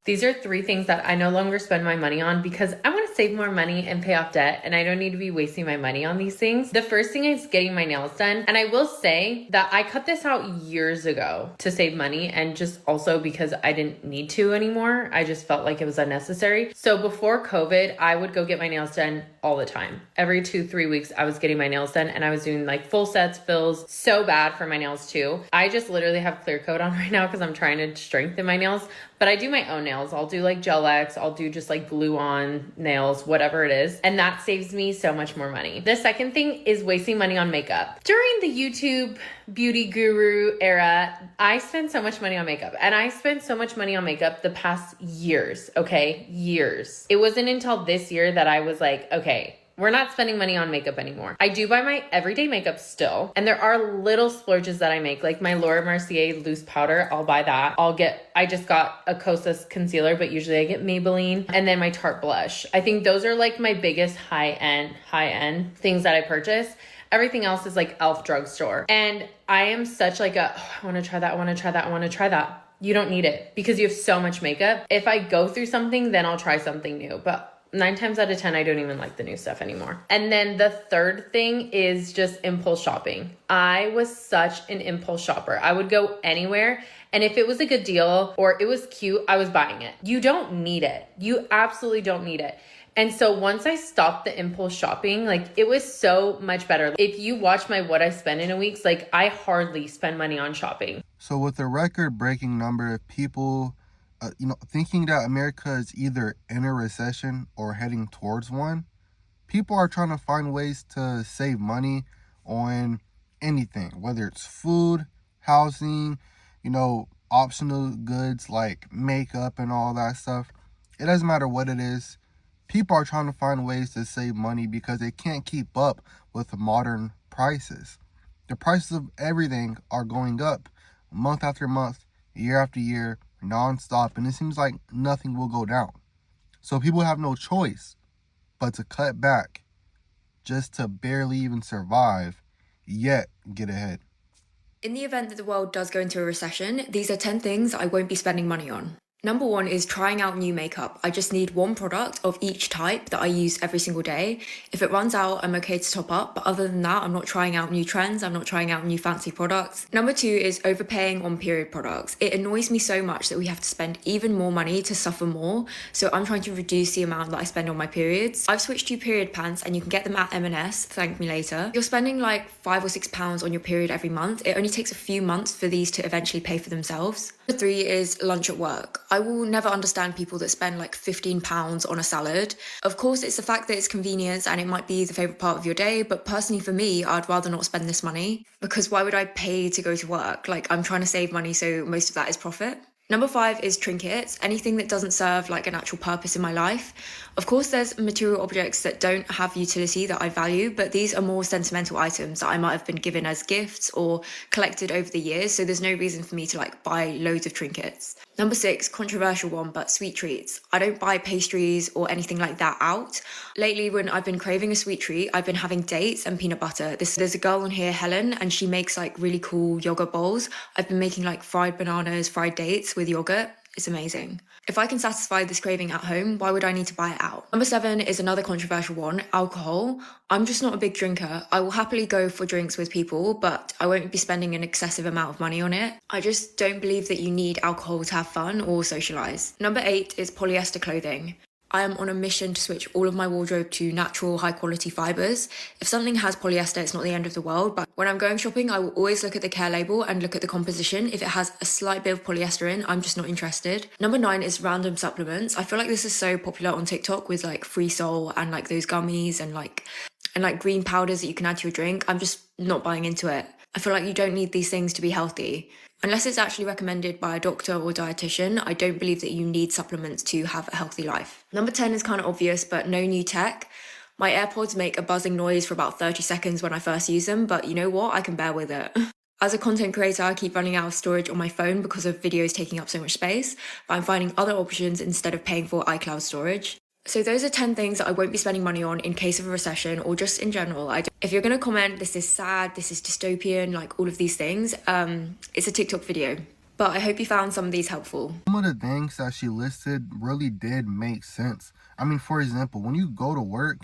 These are 3 things that I no longer spend my money on because I want to save more money and pay off debt, and I don't need to be wasting my money on these things. The first thing is getting my nails done. And I will say that I cut this out years ago to save money, and just also because I didn't need to anymore. I just felt like it was unnecessary. So before COVID, I would go get my nails done all the time. Every 2-3 weeks, I was getting my nails done, and I was doing like full sets, fills. So bad for my nails too. I just literally have clear coat on right now because I'm trying to strengthen my nails. But I do my own nails. I'll do like gel X, I'll do just like glue on nails, whatever it is. And that saves me so much more money. The second thing is wasting money on makeup. During the YouTube beauty guru era, I spent so much money on makeup, and I spent so much money on makeup the past years, okay? Years. It wasn't until this year that I was like, okay, we're not spending money on makeup anymore. I do buy my everyday makeup still, and there are little splurges that I make, like my Laura Mercier loose powder. I'll buy that. I just got a Kosas concealer, but usually I get Maybelline, and then my Tarte blush. I think those are like my biggest high-end things that I purchase. Everything else is like e.l.f. drugstore. And I am such like I want to try that, I want to try that, I want to try that. You don't need it because you have so much makeup. If I go through something, then I'll try something new. But 9 times out of 10, I don't even like the new stuff anymore. And then the third thing is just impulse shopping. I was such an impulse shopper. I would go anywhere, and if it was a good deal or it was cute, I was buying it. You don't need it. You absolutely don't need it. And so once I stopped the impulse shopping, like it was so much better. If you watch my what I spend in a week, like I hardly spend money on shopping. So with a record-breaking number of people thinking that America is either in a recession or heading towards one, people are trying to find ways to save money on anything, whether it's food, housing, optional goods like makeup and all that stuff. It doesn't matter what it is. People are trying to find ways to save money because they can't keep up with modern prices. The prices of everything are going up month after month, year after year, nonstop, and it seems like nothing will go down. So people have no choice but to cut back just to barely even survive, yet get ahead. In the event that the world does go into a recession, these are 10 things I won't be spending money on. Number 1 is trying out new makeup. I just need one product of each type that I use every single day. If it runs out, I'm okay to top up, but other than that, I'm not trying out new trends, I'm not trying out new fancy products. Number 2 is overpaying on period products. It annoys me so much that we have to spend even more money to suffer more, so I'm trying to reduce the amount that I spend on my periods. I've switched to period pants, and you can get them at M&S, thank me later. You're spending like £5 or £6 on your period every month. It only takes a few months for these to eventually pay for themselves. Number 3 is lunch at work. I will never understand people that spend like £15 on a salad. Of course, it's the fact that it's convenience and it might be the favourite part of your day, but personally for me, I'd rather not spend this money because why would I pay to go to work? Like, I'm trying to save money, so most of that is profit. Number 5 is trinkets, anything that doesn't serve like an actual purpose in my life. Of course, there's material objects that don't have utility that I value, but these are more sentimental items that I might have been given as gifts or collected over the years, so there's no reason for me to like buy loads of trinkets. Number 6, controversial one, but sweet treats. I don't buy pastries or anything like that out. Lately, when I've been craving a sweet treat, I've been having dates and peanut butter. There's a girl on here, Helen, and she makes like really cool yogurt bowls. I've been making like fried bananas, fried dates with yogurt. It's amazing. If I can satisfy this craving at home, why would I need to buy it out? Number 7 is another controversial one, alcohol. I'm just not a big drinker. I will happily go for drinks with people, but I won't be spending an excessive amount of money on it. I just don't believe that you need alcohol to have fun or socialise. Number 8 is polyester clothing. I am on a mission to switch all of my wardrobe to natural, high-quality fibres. If something has polyester, it's not the end of the world, but when I'm going shopping, I will always look at the care label and look at the composition. If it has a slight bit of polyester in, I'm just not interested. Number 9 is random supplements. I feel like this is so popular on TikTok with like Free Soul and like those gummies and like green powders that you can add to your drink. I'm just not buying into it. I feel like you don't need these things to be healthy. Unless it's actually recommended by a doctor or dietitian, I don't believe that you need supplements to have a healthy life. Number 10 is kind of obvious, but no new tech. My AirPods make a buzzing noise for about 30 seconds when I first use them, but you know what? I can bear with it. As a content creator, I keep running out of storage on my phone because of videos taking up so much space, but I'm finding other options instead of paying for iCloud storage. So those are 10 things that I won't be spending money on in case of a recession or just in general. If you're going to comment, this is sad, this is dystopian, like all of these things, it's a TikTok video. But I hope you found some of these helpful. Some of the things that she listed really did make sense. I mean, for example, when you go to work,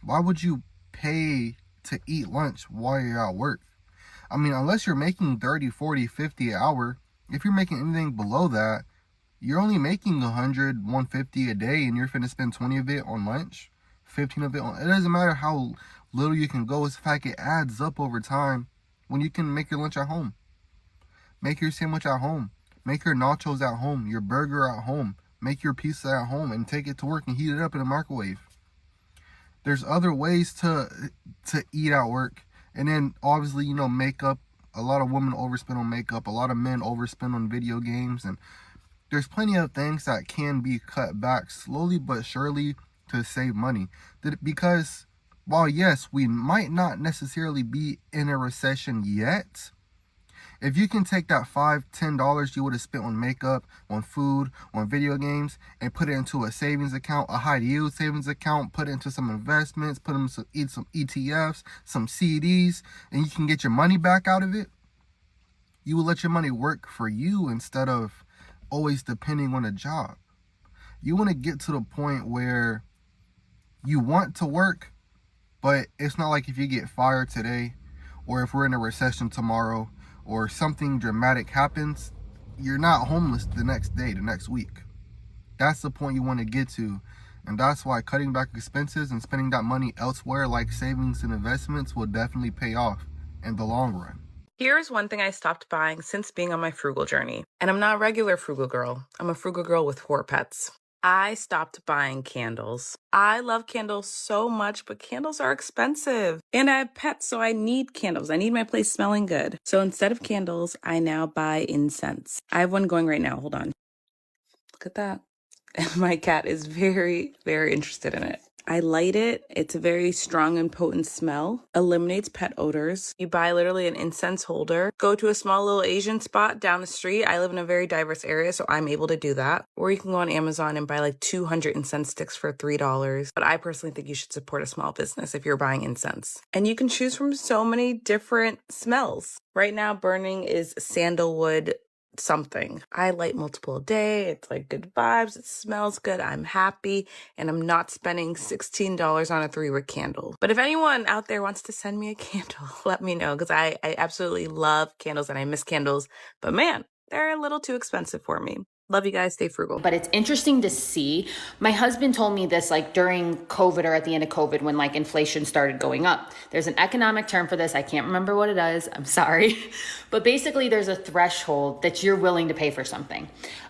why would you pay to eat lunch while you're at work? I mean, unless you're making 30, 40, 50 an hour, if you're making anything below that, you're only making 100, 150 a day, and you're finna spend 20 of it on lunch, 15 of it on, it doesn't matter how little you can go. It's the fact it adds up over time when you can make your lunch at home. Make your sandwich at home. Make your nachos at home, your burger at home. Make your pizza at home and take it to work and heat it up in a microwave. There's other ways to eat at work. And then obviously, makeup. A lot of women overspend on makeup. A lot of men overspend on video games. And there's plenty of things that can be cut back slowly but surely to save money. Because while yes, we might not necessarily be in a recession yet, if you can take that $5, $10 you would have spent on makeup, on food, on video games, and put it into a savings account, a high yield savings account, put it into some investments, put them some ETFs, some CDs, and you can get your money back out of it, you will let your money work for you instead of always depending on a job. You want to get to the point where you want to work, but it's not like if you get fired today, or if we're in a recession tomorrow, or something dramatic happens, you're not homeless the next day, the next week. That's the point you want to get to. And that's why cutting back expenses and spending that money elsewhere, like savings and investments, will definitely pay off in the long run. Here's one thing I stopped buying since being on my frugal journey. And I'm not a regular frugal girl. I'm a frugal girl with 4 pets. I stopped buying candles. I love candles so much, but candles are expensive. And I have pets, so I need candles. I need my place smelling good. So instead of candles, I now buy incense. I have one going right now. Hold on. Look at that. And my cat is very, very interested in it. I light it. It's a very strong and potent smell. Eliminates pet odors. You buy literally an incense holder. Go to a small little Asian spot down the street. I live in a very diverse area, so I'm able to do that. Or you can go on Amazon and buy like 200 incense sticks for $3. But I personally think you should support a small business if you're buying incense. And you can choose from so many different smells. Right now, burning is sandalwood something. I light multiple a day. It's like good vibes. It smells good. I'm happy. And I'm not spending $16 on a 3-wick candle. But if anyone out there wants to send me a candle, let me know, because I absolutely love candles and I miss candles. But man, they're a little too expensive for me. Love you guys. Stay frugal. But it's interesting to see. My husband told me this like during COVID or at the end of COVID when like inflation started going up. There's an economic term for this. I can't remember what it is. I'm sorry. But basically there's a threshold that you're willing to pay for something.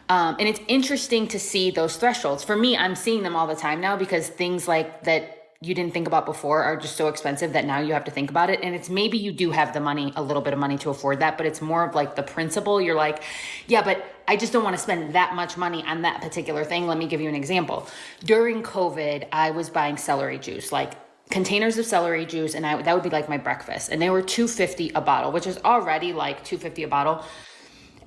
And it's interesting to see those thresholds. For me, I'm seeing them all the time now because things like that you didn't think about before are just so expensive that now you have to think about it. And it's maybe you do have the money, a little bit of money to afford that, but it's more of like the principle. You're like, yeah, but I just don't want to spend that much money on that particular thing. Let me give you an example. During COVID, I was buying celery juice, like containers of celery juice, and that would be like my breakfast. And they were $2.50 a bottle, which is already like $2.50 a bottle.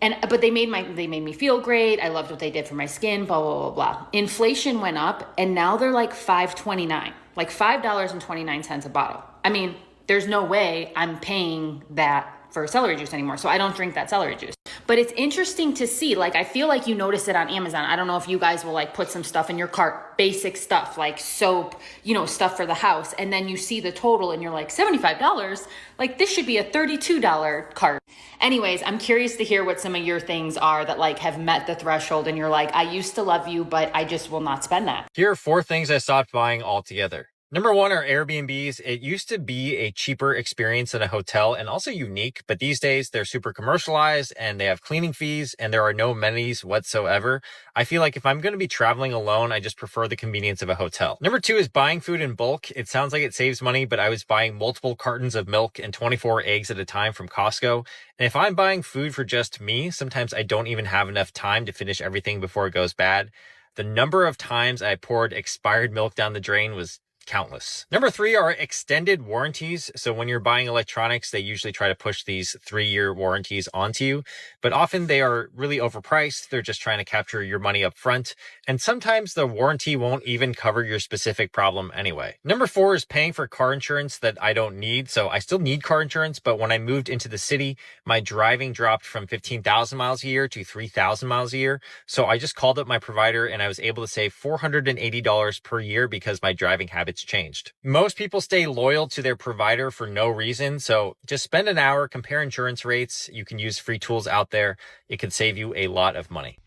But they made me feel great. I loved what they did for my skin, blah, blah, blah, blah. Inflation went up and now they're like $5.29, like $5.29 a bottle. I mean, there's no way I'm paying that for celery juice anymore. So I don't drink that celery juice. But it's interesting to see, like, I feel like you notice it on Amazon. I don't know if you guys will like put some stuff in your cart, basic stuff like soap, stuff for the house. And then you see the total and you're like $75, like this should be a $32 cart. Anyways, I'm curious to hear what some of your things are that like have met the threshold and you're like, I used to love you, but I just will not spend that. Here are 4 things I stopped buying altogether. Number 1 are Airbnbs. It used to be a cheaper experience than a hotel and also unique, but these days they're super commercialized and they have cleaning fees and there are no amenities whatsoever. I feel like if I'm going to be traveling alone, I just prefer the convenience of a hotel. Number 2 is buying food in bulk. It sounds like it saves money, but I was buying multiple cartons of milk and 24 eggs at a time from Costco. And if I'm buying food for just me, sometimes I don't even have enough time to finish everything before it goes bad. The number of times I poured expired milk down the drain was countless. Number 3 are extended warranties. So when you're buying electronics, they usually try to push these 3-year warranties onto you, but often they are really overpriced. They're just trying to capture your money up front. And sometimes the warranty won't even cover your specific problem anyway. Number 4 is paying for car insurance that I don't need. So I still need car insurance, but when I moved into the city, my driving dropped from 15,000 miles a year to 3,000 miles a year. So I just called up my provider and I was able to save $480 per year because my driving habits changed. Most people stay loyal to their provider for no reason. So just spend an hour, compare insurance rates. You can use free tools out there. It could save you a lot of money.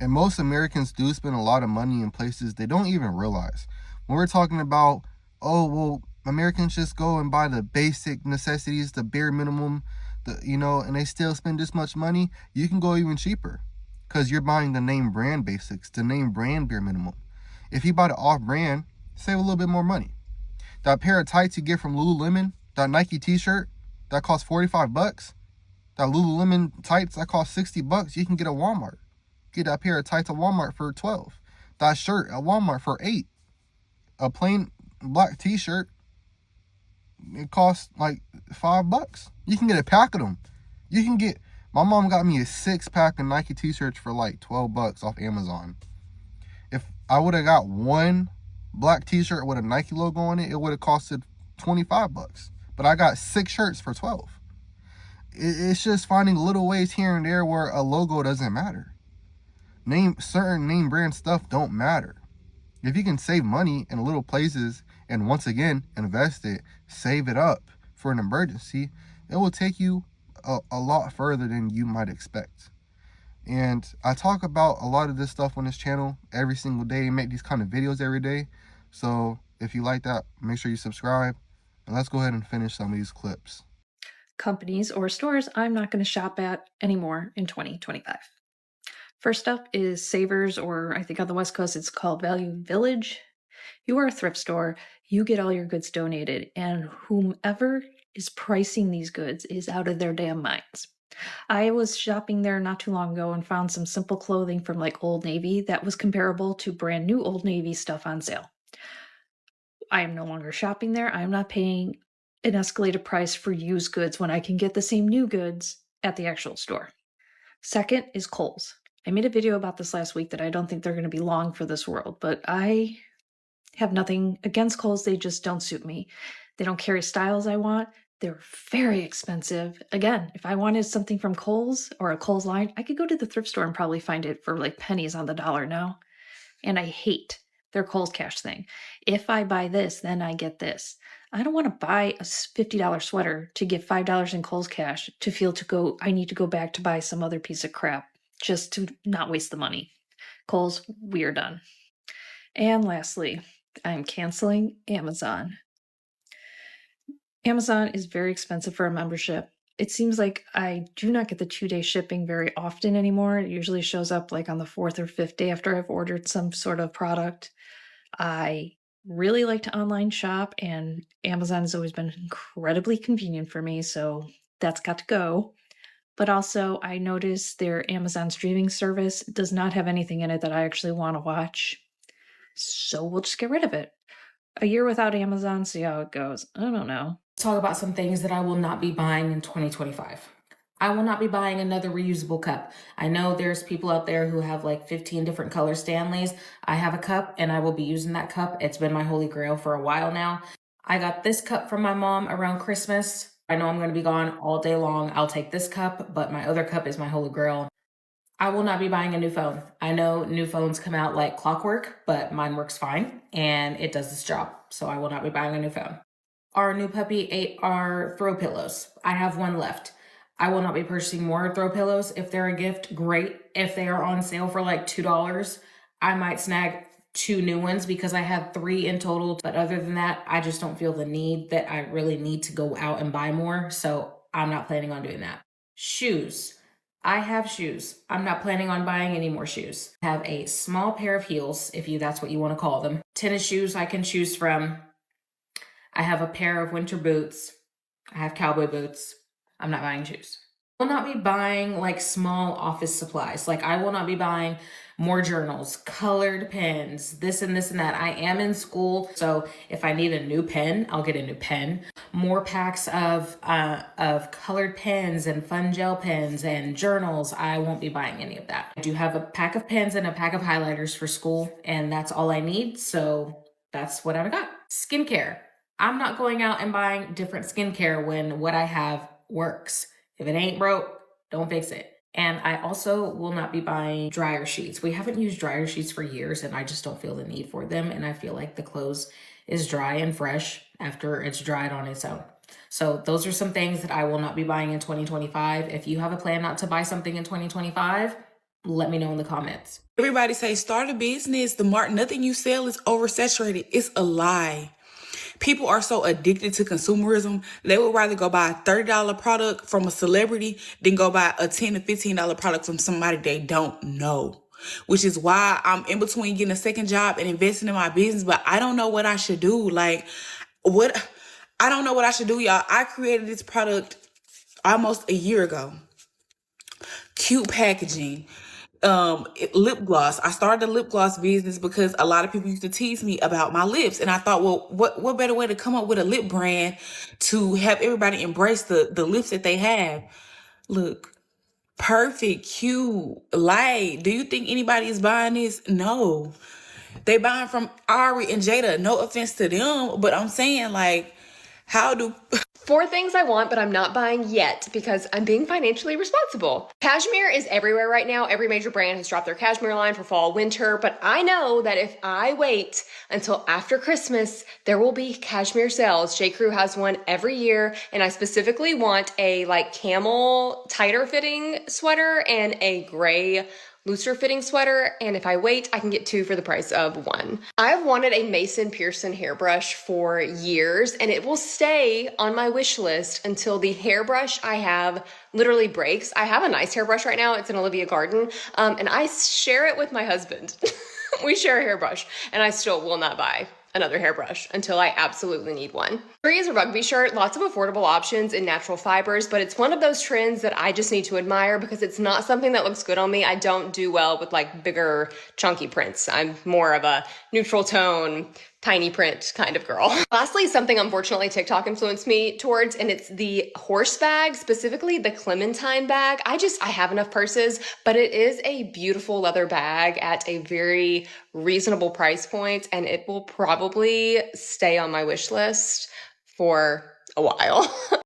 And most Americans do spend a lot of money in places they don't even realize. When we're talking about, oh, well, Americans just go and buy the basic necessities, the bare minimum, and they still spend this much money, you can go even cheaper because you're buying the name brand basics, the name brand bare minimum. If you buy the off brand, save a little bit more money. That pair of tights you get from Lululemon, that Nike t-shirt that costs $45, that Lululemon tights that cost $60, you can get at Walmart. Get that pair of tights at Walmart for $12. That shirt at Walmart for $8. A plain black t-shirt, it costs like $5. You can get a pack of them. My mom got me a 6-pack of Nike t-shirts for like $12 off Amazon. If I would have got one black t-shirt with a Nike logo on it, it would have costed $25. But I got 6 shirts for $12. It's just finding little ways here and there where a logo doesn't matter. Certain name brand stuff don't matter. If you can save money in little places and once again invest it, save it up for an emergency, it will take you a lot further than you might expect. And I talk about a lot of this stuff on this channel every single day and make these kind of videos every day. So if you like that, make sure you subscribe. And let's go ahead and finish some of these clips. Companies or stores I'm not going to shop at anymore in 2025. First up is Savers, or I think on the West Coast it's called Value Village. You are a thrift store, you get all your goods donated, and whomever is pricing these goods is out of their damn minds. I was shopping there not too long ago and found some simple clothing from like Old Navy that was comparable to brand new Old Navy stuff on sale. I am no longer shopping there. I am not paying an escalated price for used goods when I can get the same new goods at the actual store. Second is Kohl's. I made a video about this last week that I don't think they're going to be long for this world, but I have nothing against Kohl's. They just don't suit me. They don't carry styles I want. They're very expensive. Again, if I wanted something from Kohl's or a Kohl's line, I could go to the thrift store and probably find it for like pennies on the dollar now. And I hate their Kohl's Cash thing. If I buy this, then I get this. I don't want to buy a $50 sweater to get $5 in Kohl's Cash to feel I need to go back to buy some other piece of crap just to not waste the money. Kohl's, we're done. And lastly, I'm canceling Amazon. Amazon is very expensive for a membership. It seems like I do not get the 2-day shipping very often anymore. It usually shows up like on the 4th or 5th day after I've ordered some sort of product. I really like to online shop, and Amazon has always been incredibly convenient for me, so that's got to go. But also, I noticed their Amazon streaming service does not have anything in it that I actually want to watch. So we'll just get rid of it. A year without Amazon, see how it goes. I don't know. Let's talk about some things that I will not be buying in 2025. I will not be buying another reusable cup. I know there's people out there who have like 15 different color Stanleys. I have a cup and I will be using that cup. It's been my holy grail for a while now. I got this cup from my mom around Christmas. I know I'm going to be gone all day long. I'll take this cup, but my other cup is my holy grail. I will not be buying a new phone. I know new phones come out like clockwork, but mine works fine and it does its job. So I will not be buying a new phone. Our new puppy ate our throw pillows. I have one left. I will not be purchasing more throw pillows. If they're a gift, great. If they are on sale for like $2, I might snag 2 new ones because I had 3 in total. But other than that, I just don't feel the need that I really need to go out and buy more. So I'm not planning on doing that. Shoes. I have shoes. I'm not planning on buying any more shoes. I have a small pair of heels, if that's what you want to call them. Tennis shoes I can choose from. I have a pair of winter boots. I have cowboy boots. I'm not buying shoes. I will not be buying like small office supplies. Like I will not be buying more journals, colored pens, this and this and that. I am in school, so if I need a new pen, I'll get a new pen. More packs of colored pens and fun gel pens and journals. I won't be buying any of that. I do have a pack of pens and a pack of highlighters for school, and that's all I need, so that's what I've got. Skincare. I'm not going out and buying different skincare when what I have works. If it ain't broke, don't fix it. And I also will not be buying dryer sheets. We haven't used dryer sheets for years, and I just don't feel the need for them. And I feel like the clothes is dry and fresh after it's dried on its own. So those are some things that I will not be buying in 2025. If you have a plan not to buy something in 2025, let me know in the comments. Everybody say start a business. Nothing you sell is oversaturated. It's a lie. People are so addicted to consumerism, they would rather go buy a $30 product from a celebrity than go buy a $10 to $15 product from somebody they don't know. Which is why I'm in between getting a second job and investing in my business, but I don't know what I should do. I don't know what I should do, y'all. I created this product almost a year ago. Cute packaging. Lip gloss. I started the lip gloss business because a lot of people used to tease me about my lips, and I thought, well, what better way to come up with a lip brand to have everybody embrace the lips that they have? Look, perfect, cute, light. Do you think anybody is buying this? No, they buying from Ari and Jada. No offense to them, but I'm saying, like, how do 4 things I want, but I'm not buying yet because I'm being financially responsible. Cashmere is everywhere right now. Every major brand has dropped their cashmere line for fall, winter, but I know that if I wait until after Christmas, there will be cashmere sales. J. Crew has one every year, and I specifically want a camel tighter fitting sweater and a gray looser fitting sweater, and if I wait, I can get 2 for the price of 1. I've wanted a Mason Pearson hairbrush for years, and it will stay on my wish list until the hairbrush I have literally breaks. I have a nice hairbrush right now. It's an Olivia Garden, and I share it with my husband. We share a hairbrush, and I still will not buy another hairbrush until I absolutely need one. 3 is a rugby shirt. Lots of affordable options in natural fibers, but it's one of those trends that I just need to admire because it's not something that looks good on me. I don't do well with bigger chunky prints. I'm more of a neutral tone, tiny print kind of girl. Lastly, something unfortunately TikTok influenced me towards, and it's the horse bag, specifically the Clementine bag. I have enough purses, but it is a beautiful leather bag at a very reasonable price point, and it will probably stay on my wish list for a while.